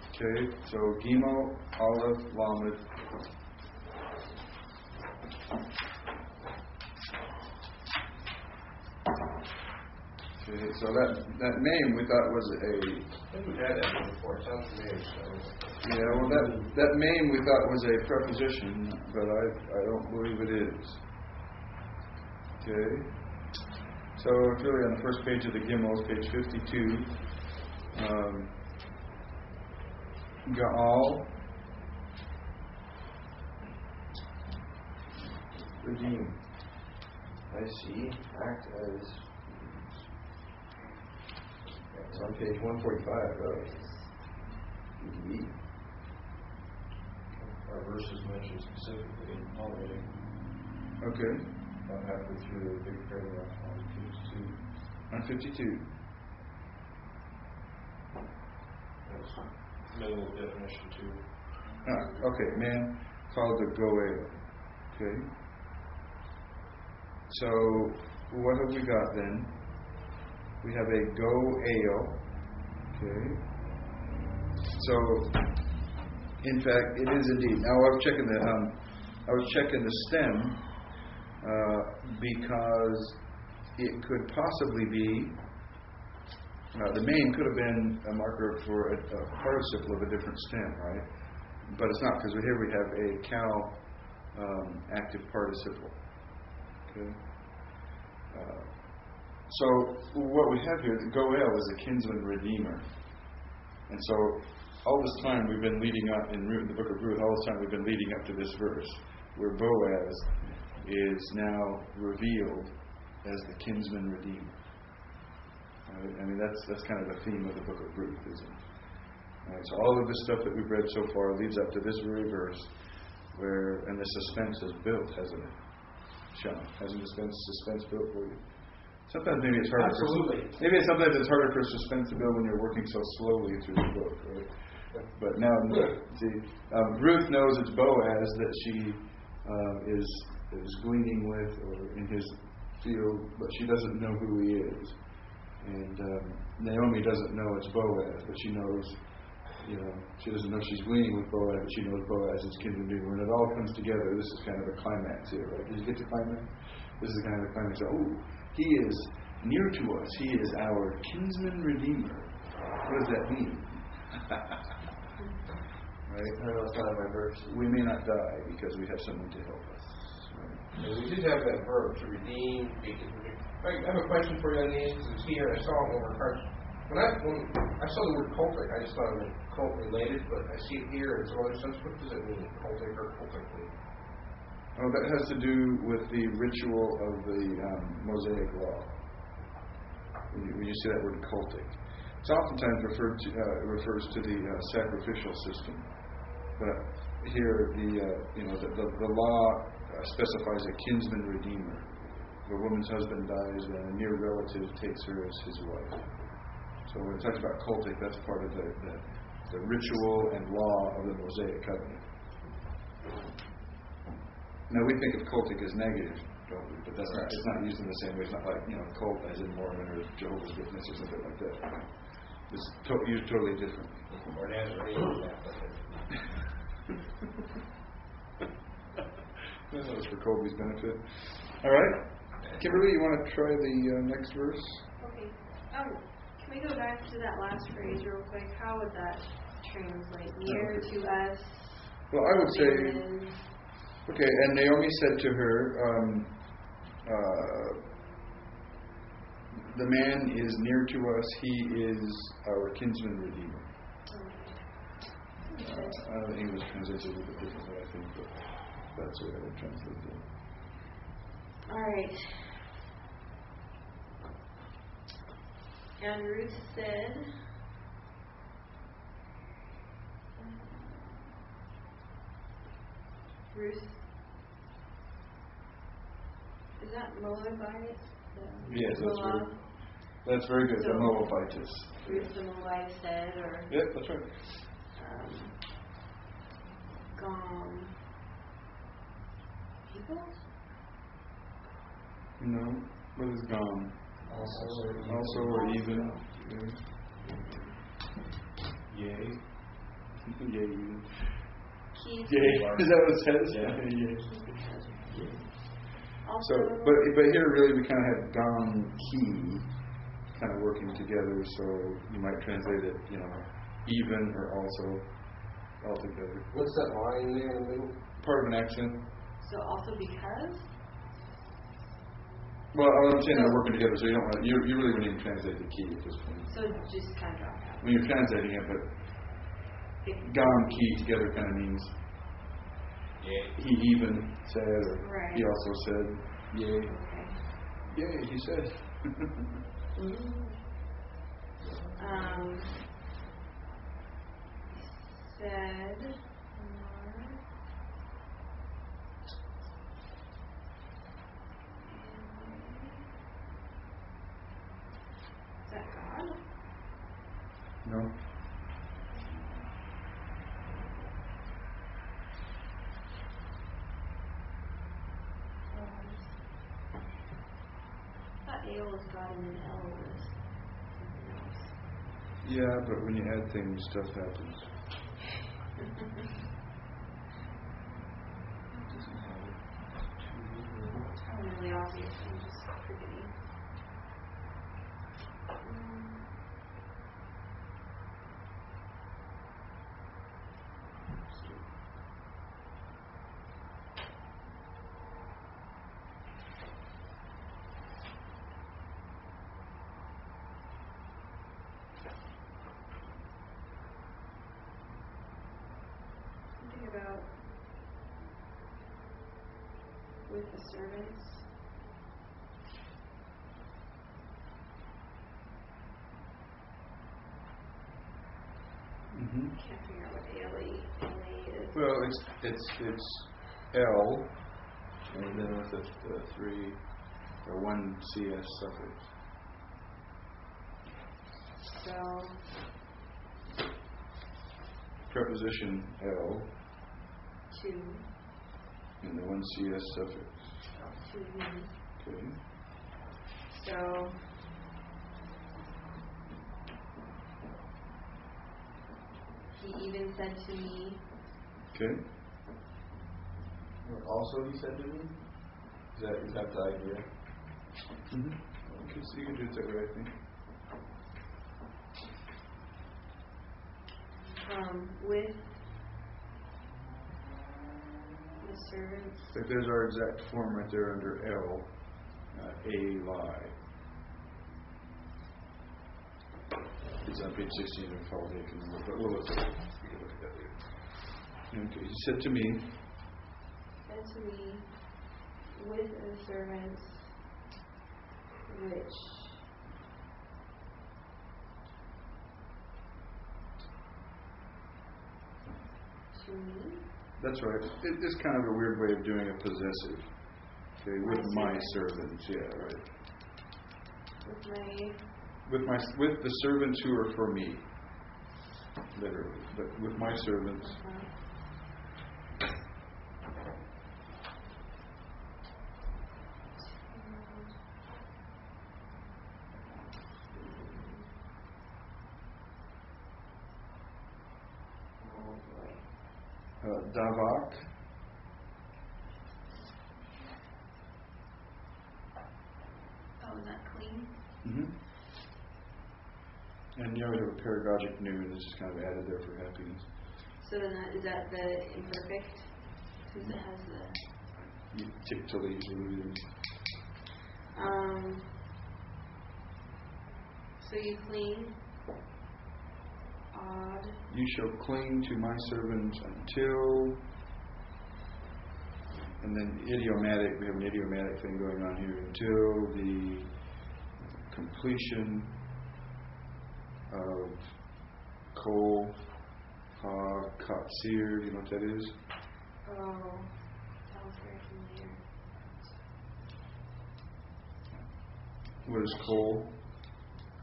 Okay, so Gimo, Aleph, Lamed. Okay, so that name we thought was a. I think we've had that before. It sounds familiar. So. Yeah, well, that name we thought was a preposition, but I don't believe it is. Okay, so it's really on the first page of the Gimel, page 52. Gaal, Redeem. I see. Act as. It's on page 145. Our verse is mentioned specifically in already. okay, About halfway through a big paragraph on page 2. on 52. That's middle of definition 2. Okay, man called the Goel. Okay. So what have we got then? We have a Goel. Okay. So in fact, it is indeed. Now I was checking the stem because it could possibly be. The main could have been a marker for a participle of a different stem, right? But it's not, because here we have a cow active participle. Okay. So what we have here, Goel is a kinsman redeemer, and so all this time we've been leading up in the book of Ruth. All this time we've been leading up to this verse where Boaz is now revealed as the kinsman redeemer. Right? I mean, that's kind of the theme of the book of Ruth, isn't it? Right, so all of the stuff that we've read so far leads up to this very verse, and the suspense is built, hasn't it? Sean, hasn't the suspense built for you? Sometimes maybe it's harder. Absolutely. Sometimes it's harder for suspense to build when you're working so slowly through the book, right? But now, see, Ruth knows it's Boaz that she is gleaning with or in his field, but she doesn't know who he is. And Naomi doesn't know it's Boaz, but she knows, she doesn't know she's gleaning with Boaz, but she knows Boaz is kinsman redeemer. When it all comes together, this is kind of a climax here, right? Did you get the climax? This is kind of a climax. Oh, he is near to us. He is our kinsman redeemer. What does that mean? Right? I don't know, it's not in my verse. We may not die because we have someone to help us. Right? We did have that verb, to redeem. I have a question for you on these, because it's here, I saw it over cards. When I saw the word cultic, I just thought it meant cult related, but I see it here in some other sense. What does it mean, cultic or cultically? Oh, that has to do with the ritual of the Mosaic law. When you see that word cultic, it's oftentimes refers to the sacrificial system. But here, the law specifies a kinsman redeemer. If a woman's husband dies, then a near relative takes her as his wife. So when it talks about cultic, that's part of the ritual and law of the Mosaic covenant. Now we think of cultic as negative, don't we? But that's not. It's not used in the same way. It's not like cult as in Mormon or Jehovah's Witness or something like that. It's used totally differently. Or Nazarene. That was for Colby's benefit. All right, Kimberly, you want to try the next verse? Okay. Can we go back to that last phrase real quick? How would that translate? Near to us. Well, I would say. Okay, and Naomi said to her, the man is near to us, he is our kinsman redeemer. I don't know, the English translates it a little bit differently, I think, but That's the way I would translate that. All right. And Ruth said, Ruth, is that Moabite? Yes, that's very good. So, the Moabitess. Ruth the Moabite said, or Yep, that's right. Gom. People? No, what is gone? Also or even. Yay. Yay, even. Keys. Yay. Is that what it says? Yeah. Yay. Also, So, but here really we kind of have gone key kind of working together. So you might translate it, even or also all together. What's that line there in the middle? Part of an accent. so also because? Well, I'm saying they're working together, so you don't want you really wouldn't even translate the key at this point. So just kind of drop out. When you're translating it, but gone key together kind of means he even said, or Right. he also said, yay. Okay. Yay, he said. Said. Is that God? No. I thought Ale was God and then L was something else. Yeah, but when you add things, stuff happens. I'm really obvious. I'm just forgetting. Something about with the servants. Mm-hmm. Can't figure out what ALE is. Well, it's L, and then with the 3 or 1 CS suffix. So, Preposition L, 2. and the 1 CS suffix. 2. Okay. So, he even said to me, Okay. Also, he said to me? Is that the idea? Mm-hmm. Okay, so you can do it that way, I think. with the servants. Like there's our exact form right there under L, a lie. It's on page 16 of Paul Dakin, but we'll look at it. We can look at that later. Okay, he said to me, with the servants, which to me. that's right. It's kind of a weird way of doing a possessive. Okay, with my servants, yeah, right. With the servants who are for me, literally, but with my servants. Davak. Oh, is that clean? Mm-hmm. And you always have a paragogic noon that's just kind of added there for happiness. So then is that the imperfect? Because it has the. You tick to leave the leaders. So you clean. Odd. You shall cling to my servants until And then idiomatic, we have an idiomatic thing going on here. Until the completion of coal, katsir, you know what that is? Oh, sounds very familiar. What is coal?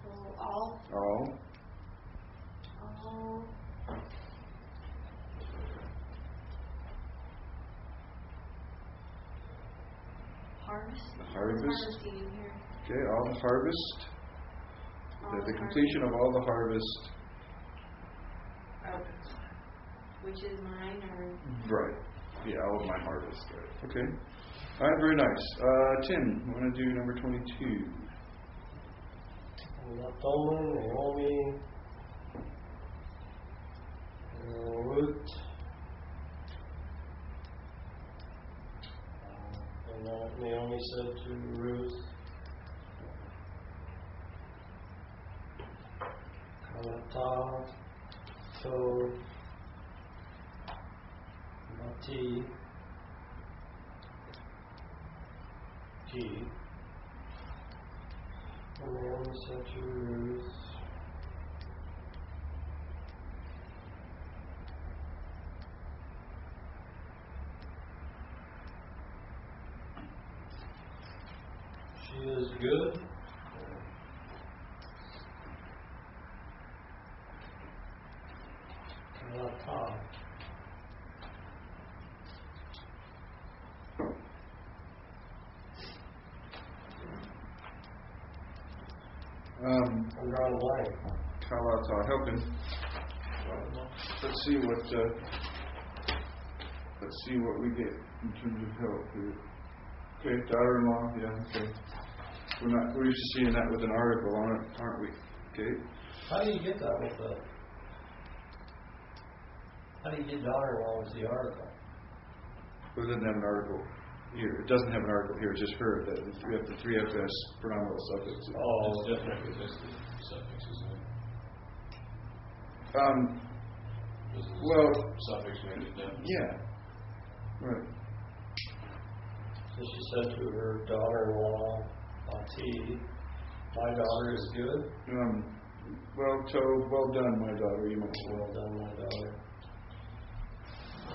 Coal, all. All. Harvest. Harvest. Harvesting in here. Okay, all the harvest. All The the completion of all the harvest. Which is mine, or Right. Yeah, all of my harvest. Right. Okay. All right, very nice. Tim, you want to do number 22? Natoman, Naomi, Ruth, and Naomi said to Ruth, Kalata, Tov, Mati, G. And Naomi said to Ruth, she is good. Kalata. I'm drawing a blank. Kalata, help him. Let's see what we get in terms of help here. Okay, daughter-in-law. Yeah. Okay. We're used to seeing that with an article on it, aren't we? Okay. How do you get that with the? How do you get daughter-in-law with the article? Well, it doesn't have an article here. It doesn't have an article here. It's just her. We have the three FS predominant suffixes. Oh, It's definitely listed suffixes in it. Does the Well, suffix make it definite? yeah. Right. so she said to her daughter-in-law, Ati, my daughter is good. Well done, my daughter. You might say. Well done, my daughter.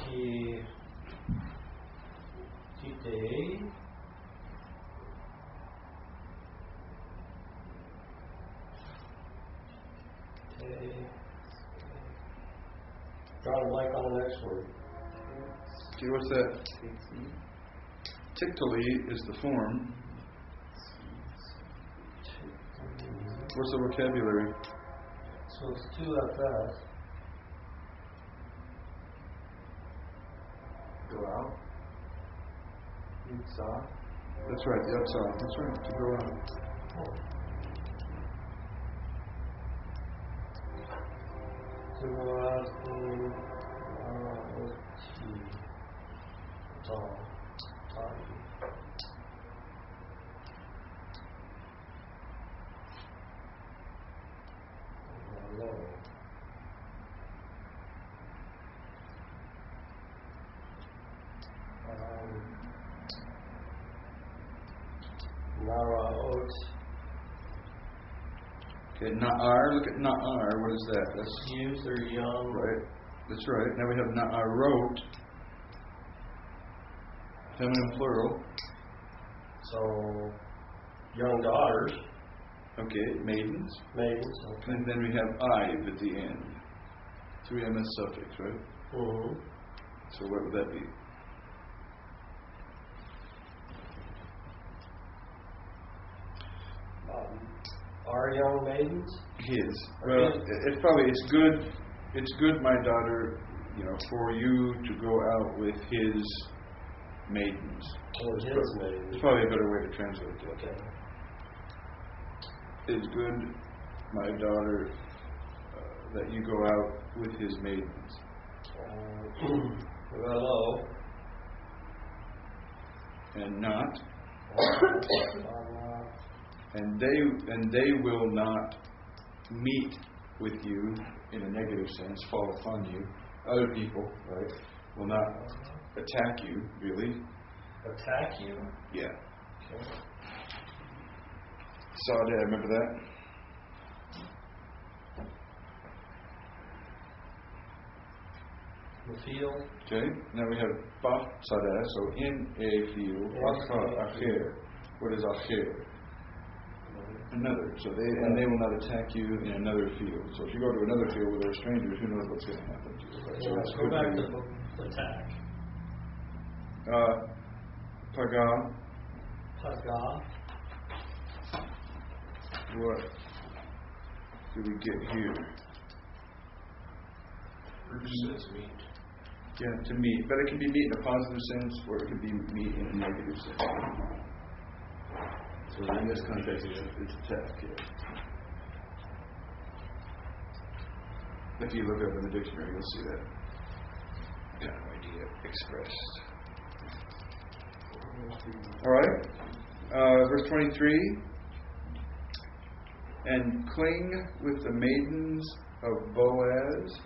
He day. Draw a blank on the next word. Okay, what's that? Tiktali is the form. What's the vocabulary? So it's two FS. Go out. Inside. That's right, the upside. That's right, to go out. To go out in Naraot. Okay, Na'ar, look at Na'ar. What is that? That's Youth or young. right. That's right. Now we have Na'arot. Feminine plural. So, young daughters, Okay, maidens. maidens. Okay. And then we have Ive at the end. 3 MS suffix, right? Mm-hmm. So what would that be? Our young maidens. His. Or Well, his. it's probably it's good, my daughter, for you to go out with his maidens. Or his maidens. It's probably a better way to translate that. Okay. It's good, my daughter, that you go out with his maidens. Hello. And not. And they will not meet with you in a negative sense, fall upon you. Other people, right, will not attack you, really. Attack you? Yeah. Okay. Sadeh, remember that? The field? Okay. Now we have ba sadeh, so in a field. Akha, akhir. What is akhir? Another. So they will not attack you in another field. So if you go to another field where there are strangers, who knows what's going to happen to you? Right? So it's Go good back for to you. attack. Paga. Paga. What do we get here? Says meat. Yeah, to meet. But it can be meet in a positive sense, or it can be meet in a negative sense. So in this context, it's attack. Yeah. If you look up in the dictionary, you'll see that kind of idea expressed. All right. Verse 23. And cling with the maidens of Boaz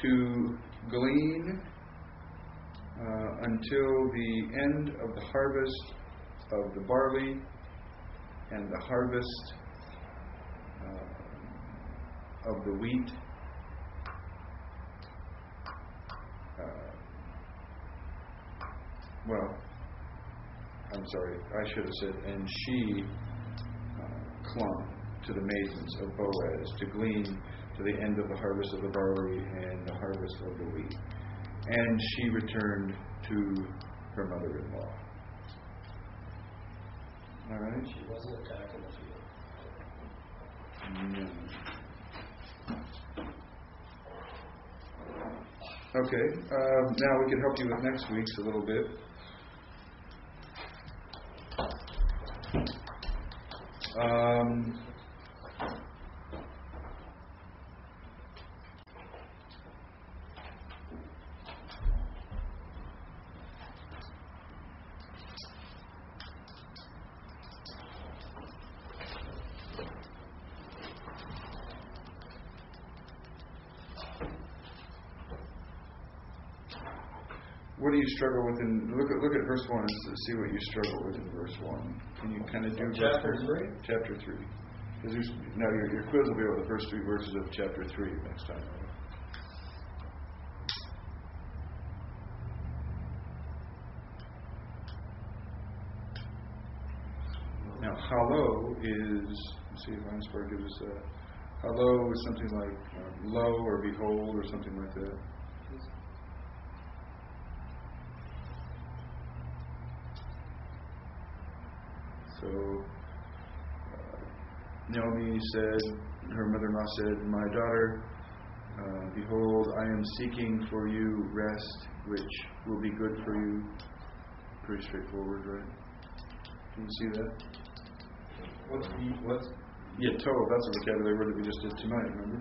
to glean until the end of the harvest of the barley and the harvest of the wheat. Well, I'm sorry, I should have said, and she clung to the maidens of Boaz to glean to the end of the harvest of the barley and the harvest of the wheat. And she returned to her mother-in-law. All right? She wasn't attacking the field. No. Okay, now we can help you with next week's a little bit. What do you struggle with in look at verse 1 and see what you struggle with in verse 1. Can you kind of do Chapter 3? Chapter 3. Because now your quiz will be over the first 3 verses of chapter 3 next time. Now, hallo is, let's see if Einspar gives us that. Hallo is something like lo or behold or something like that. So, Naomi said, her mother-in-law said, my daughter, behold, I am seeking for you rest, which will be good for you. Pretty straightforward, right? Can you see that? What's Yeah, tov, that's a vocabulary word that we just did tonight, remember?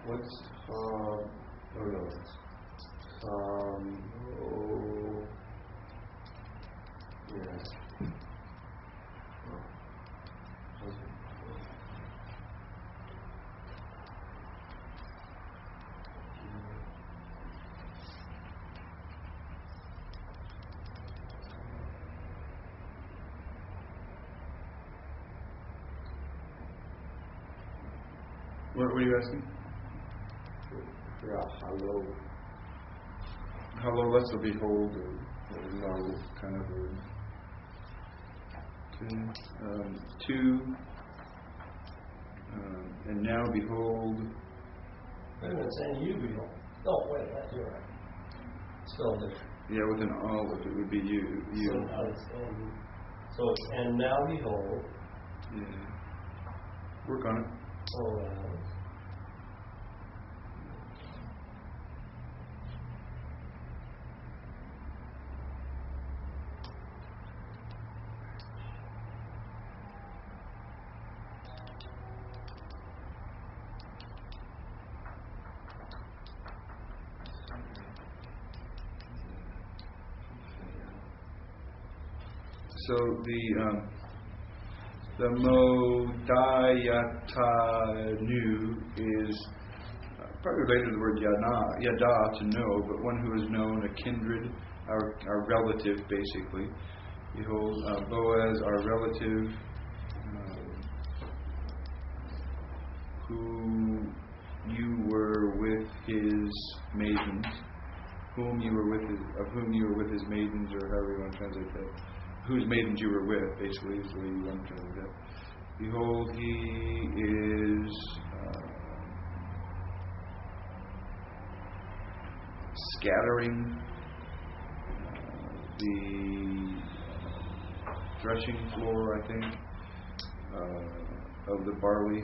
what's oh no. Yes. What were you asking? Hello. Hello, that's a behold or no kind of word. Okay. 2. And now behold. Wait a minute, it's and you behold. Oh, wait, you're right. Spelled different. Yeah, with an olive, it would be you. So it's and now behold. Yeah. Work on it. So the modayatanu is probably related to the word yada, to know, but one who is known, a kindred, our relative, basically. Behold, Boaz, our relative, who you were with his maidens, of whom you were with his maidens, or however you want to translate that. Whose maidens you were with, basically, is the way you want to translate that. Behold, he is scattering the threshing floor, I think, of the barley.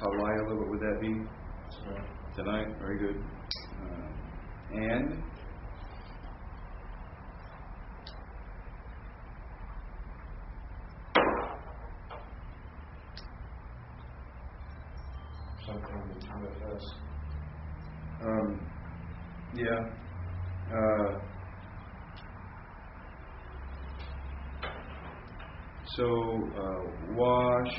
Halayla, what would that be? Tonight. Very good. And Something with us. yeah. Wash.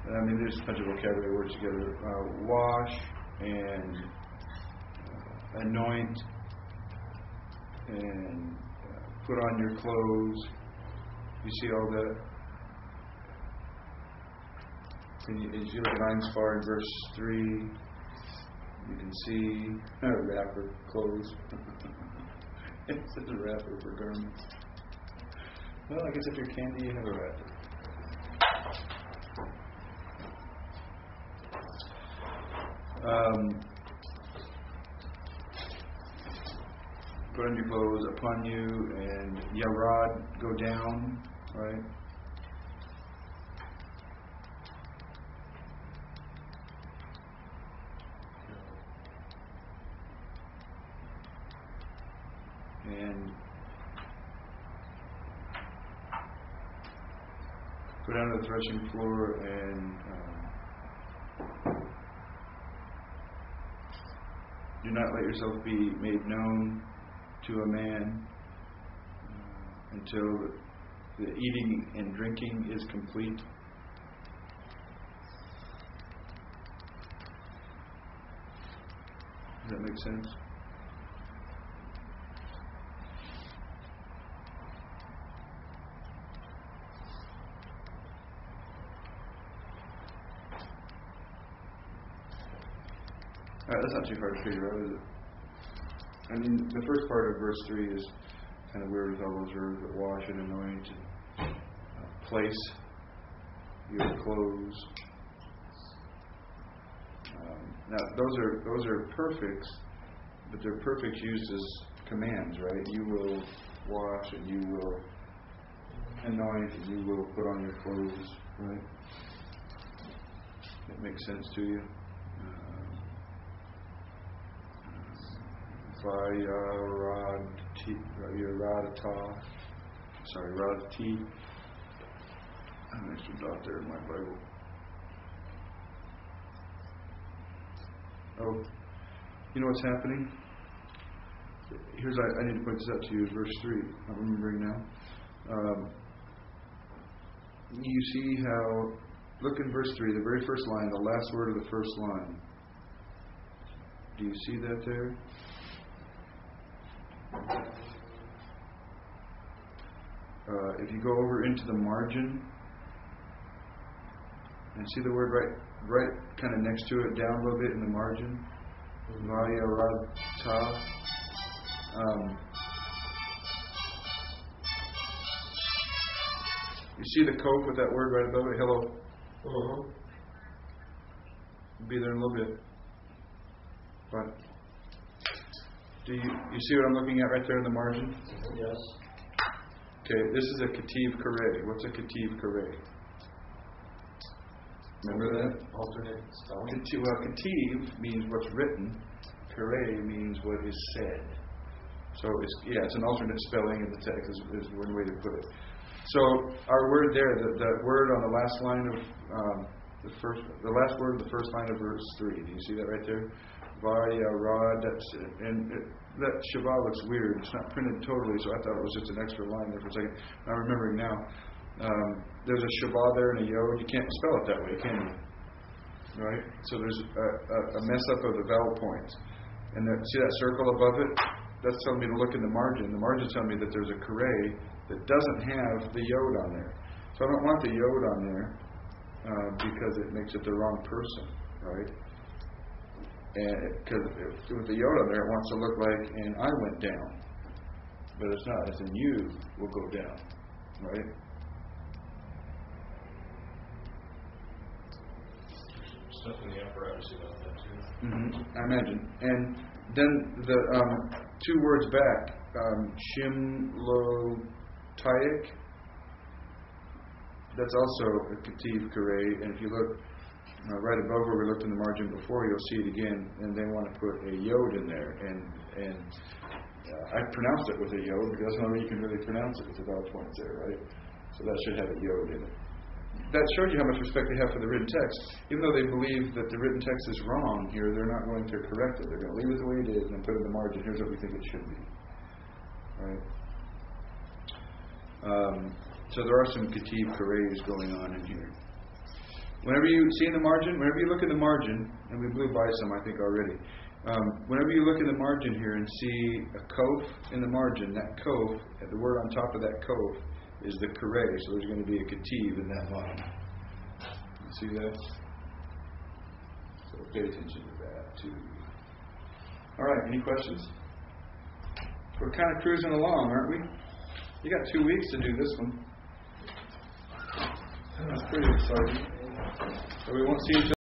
I mean, there's a bunch of vocabulary words together. Wash and anoint and put on your clothes. You see all that? As you look at Einspar in verse 3, you can see a wrapper, clothes. It says a wrapper for garments. Well, I guess if you're candy, you have a wrapper. Put on your clothes upon you, and yarad, go down, right? And go down to the threshing floor and do not let yourself be made known to a man until the eating and drinking is complete. Does that make sense? That's not too hard to figure out, is it? I mean, the first part of verse 3 is kind of weird with all those verbs, that wash and anoint and place your clothes. Now, those are perfects, but they're perfects used as commands, right? You will wash and you will anoint and you will put on your clothes, right? That makes sense to you? Radati. I have an extra dot there in my Bible. Oh, you know what's happening? I need to point this out to you, verse 3. I'm remembering now. You see how, look in verse 3, the very first line, the last word of the first line. Do you see that there? If you go over into the margin and see the word right kind of next to it, down a little bit in the margin, Vayarata. You see the cope with that word right above it? Hello. Be there in a little bit. But do you see what I'm looking at right there in the margin? Yes. Okay, this is a kativ kareh. What's a kativ kareh? Remember that? Alternate spelling. Kativ means what's written. Kareh means what is said. So it's an alternate spelling in the text is one way to put it. So our word there, the word on the last line of the last word of the first line of verse 3. Do you see that right there? Vayarad. That's it. And that Shabbat looks weird. It's not printed totally, so I thought it was just an extra line there for a second. I'm remembering now. There's a Shabbat there and a Yod. You can't spell it that way, can you? right? So there's a mess up of the vowel points. And see that circle above it? That's telling me to look in the margin. The margin's telling me that there's a carré that doesn't have the yod on there. So I don't want the yod on there because it makes it the wrong person, right? And because with the yod on there, it wants to look like an I went down. But it's not. It's in you will go down, right? Stuff in the apparatus about that too. Mm-hmm. I imagine. And then the 2 words back, Shimlotaik, that's also a Kativ Kare. And if you look right above where we looked in the margin before, you'll see it again. And they want to put a yod in there. And I pronounced it with a yod because that's the only way you can really pronounce it with the vowel points there, right? So that should have a yod in it. That shows you how much respect they have for the written text. Even though they believe that the written text is wrong here, they're not going to correct it. They're going to leave it the way it is and then put in the margin, here's what we think it should be. Right? So there are some Kativ Kares going on in here. Whenever you see in the margin, whenever you look in the margin, and we blew by some I think already, whenever you look in the margin here and see a kof in the margin, that kof, the word on top of that kof, is the kare, so there's going to be a kativ in that line. You see that? So pay attention to that too. All right, any questions? We're kind of cruising along, aren't we? You got 2 weeks to do this one. That's pretty exciting. So we won't see each other